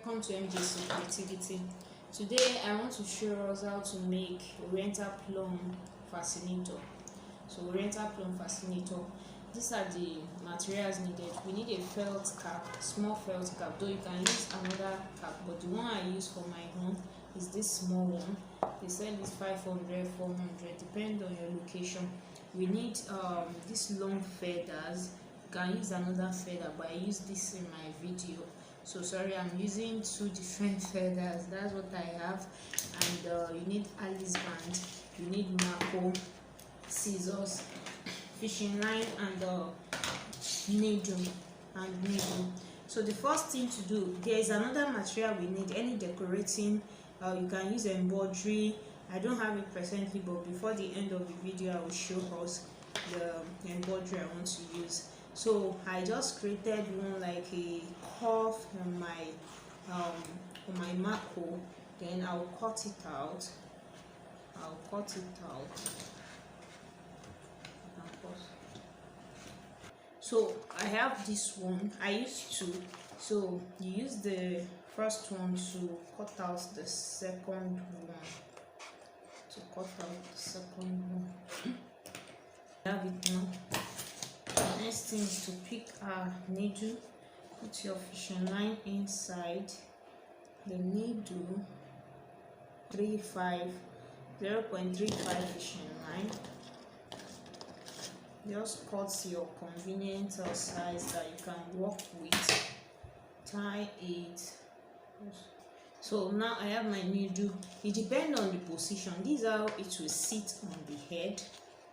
welcome to MJC Creativity. Today I want to show us how to make oriental plume fascinator. So oriental plume fascinator, these are the materials needed. We need a felt cap, small felt cap, though you can use another cap, but the one I use for my own is this small one. They sell this 500, 400, depend on your location. We need these long feathers. You can use another feather, but I use this in my video, so sorry, I'm using two different feathers. That's what I have. And you need Alice band, you need marco, scissors, fishing line, and needle. So the first thing to do, there is another material we need. Any decorating, you can use embroidery. I don't have it presently, but before the end of the video I will show us the embroidery I want to use. So I just created one like a curve on my marco. Then I'll cut it out. So I have this one. I used two. So you use the first one to cut out the second one. I have it now. Next thing is to pick our needle, put your fishing line inside the needle, 0.35 fishing line. Just cut your convenient size that you can work with, tie it. So now I have my needle. It depends on the position. These are how it will sit on the head.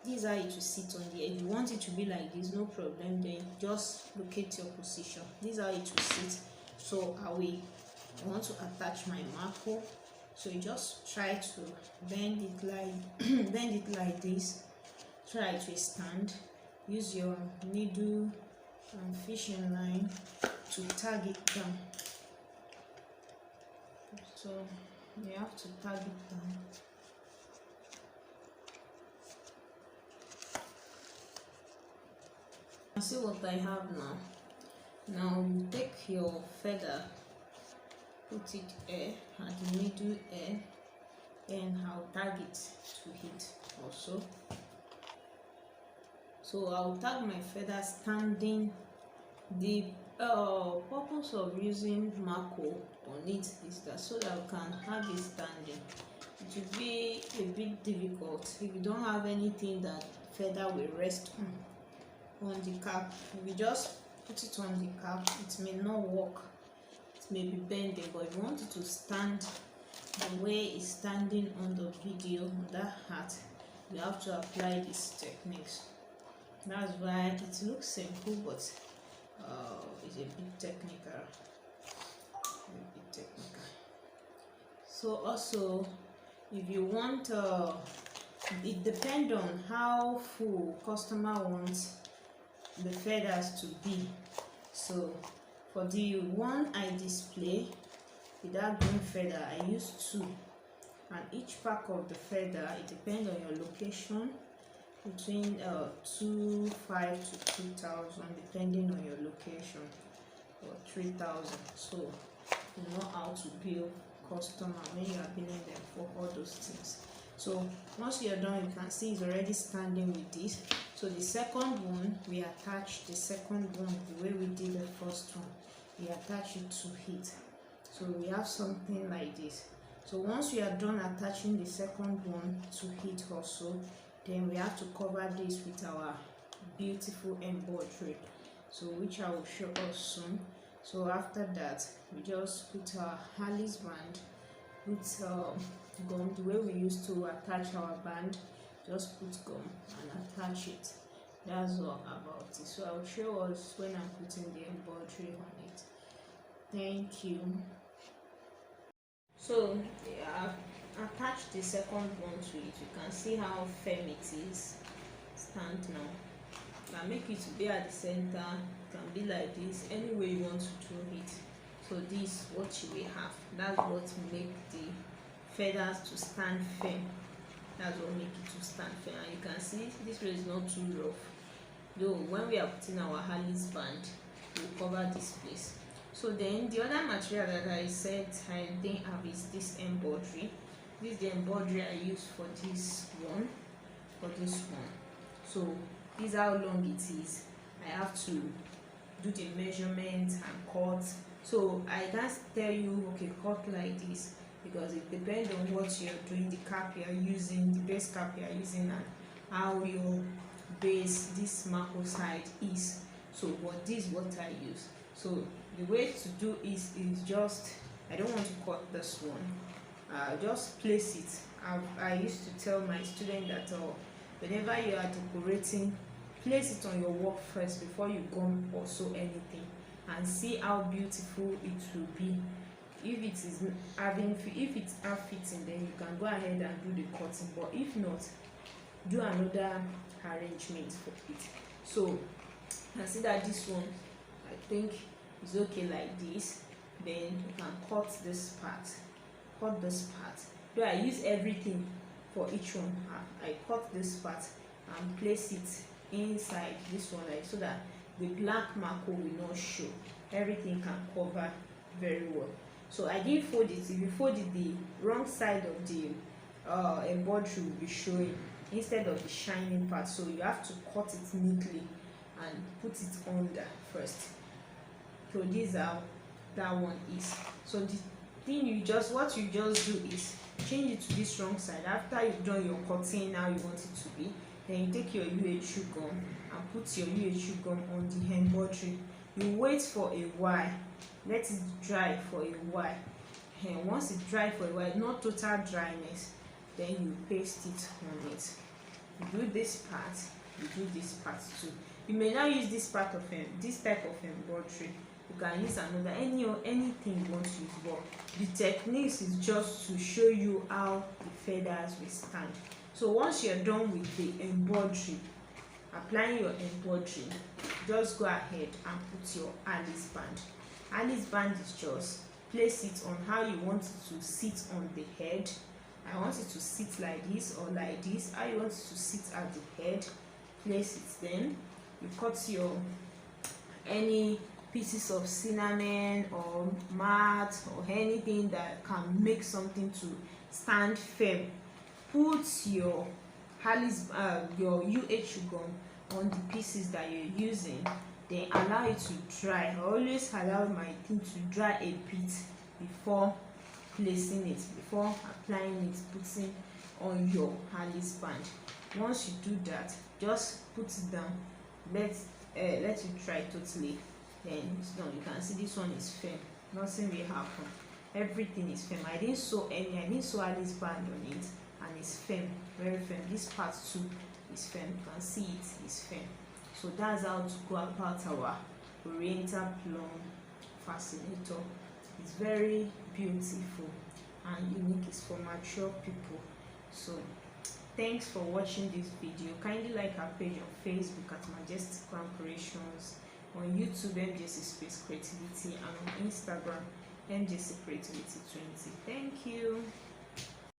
These are it to sit on the edge. You want it to be like this, no problem, then just locate your position. These are it to sit. So I want to attach my marco. So you just try to bend it like this. Try to stand. Use your needle and fishing line to tag it down. So you have to tag it down. See what I have now. Now you take your feather, put it here at the middle here, and I'll tag it to it also. So I'll tag my feather standing. The purpose of using marco on it is that so that we can have it standing. It will be a bit difficult if you don't have anything that feather will rest on the cap. If you just put it on the cap, it may not work, it may be bending. But if you want it to stand the way it's standing on the video, on that hat, you have to apply these techniques. That's why it looks simple, but it's a bit technical. So also, if you want, it depends on how full customer wants the feathers to be. So for the one I display with that green feather, I use two, and each pack of the feather, it depends on your location, between 2,500 to 2,000 depending on your location, or 3,000. So you know how to bill customer when you are billing them for all those things. So once you're done, you can see it's already standing with this. So the second one, we attach the second one the way we did the first one. We attach it to it. So we have something like this. So once we are done attaching the second one to it also, then we have to cover this with our beautiful embroidery, so which I will show us soon. So after that, we just put our Alice band with gum, the way we used to attach our band. Just put gum and attach it. That's all about it. So I'll show us when I'm putting the embroidery on it. Thank you. So yeah, attach the second one to it. You can see how firm it is. Stand now. You can make it to be at the center. It can be like this, any way you want to do it. So this is what you will have. That's what make the feathers to stand firm. That's what make it to stand firm. And you can see this way is not too rough. Though when we are putting our Alice band, we'll cover this place. So then the other material that I said I didn't have is this embroidery. This is the embroidery I use for this one. So this is how long it is. I have to do the measurement and cut. So I can't tell you, okay, cut like this, because it depends on what you're doing, the cap you're using, the base cap you're using, and how your base, this marco side is. So but this is what I use. So the way to do is just, I don't want to cut this one, just place it. I used to tell my student that whenever you are decorating, place it on your work first before you gum or sew anything, and see how beautiful it will be. If it is if it's half fitting, then you can go ahead and do the cutting, but if not, do another arrangement for it. So I see that this one, I think, is okay like this. Then you can cut this part. Though I use everything for each one, I cut this part and place it inside this one, like, so that the black marco will not show. Everything can cover very well. So I didn't fold it. If you fold it, the wrong side of the embroidery will be showing instead of the shining part. So you have to cut it neatly and put it under first. So this is how that one is. So the thing what you just do is change it to this wrong side. After you've done your cutting how you want it to be, then you take your UHU gum and put your UHU gum on the embroidery. You wait for a while, let it dry for a while, and once it dry for a while, not total dryness, then you paste it on it. You do this part, you do this part too. You may not use this part of this type of embroidery. You can use another, anything you want to use, but the techniques is just to show you how the feathers will stand. So once you're done with the embroidery, applying your embroidery, just go ahead and put your Alice band. Alice band is just place it on how you want it to sit on the head. I want it to sit like this or like this. How you want it to sit at the head, place it. Then you cut your any pieces of cinnamon or mat or anything that can make something to stand firm. Put your your UHU gum on the pieces that you're using, then allow it to dry. I always allow my thing to dry a bit before placing it, before applying it, putting on your Alice band. Once you do that, just put it down, let it dry totally, then it's done. You can see this one is firm, nothing will happen, everything is firm. I didn't sew Alice band on it, and it's firm, very firm. This part too is firm, you can see it is firm. So that's how to go about our oriental plume fascinator. It's very beautiful and unique. It's for mature people. So thanks for watching this video. Kindly like our page on Facebook at Majestic Crown Creations, on YouTube MJC Space Creativity, and on Instagram MJC Creativity 20. Thank you.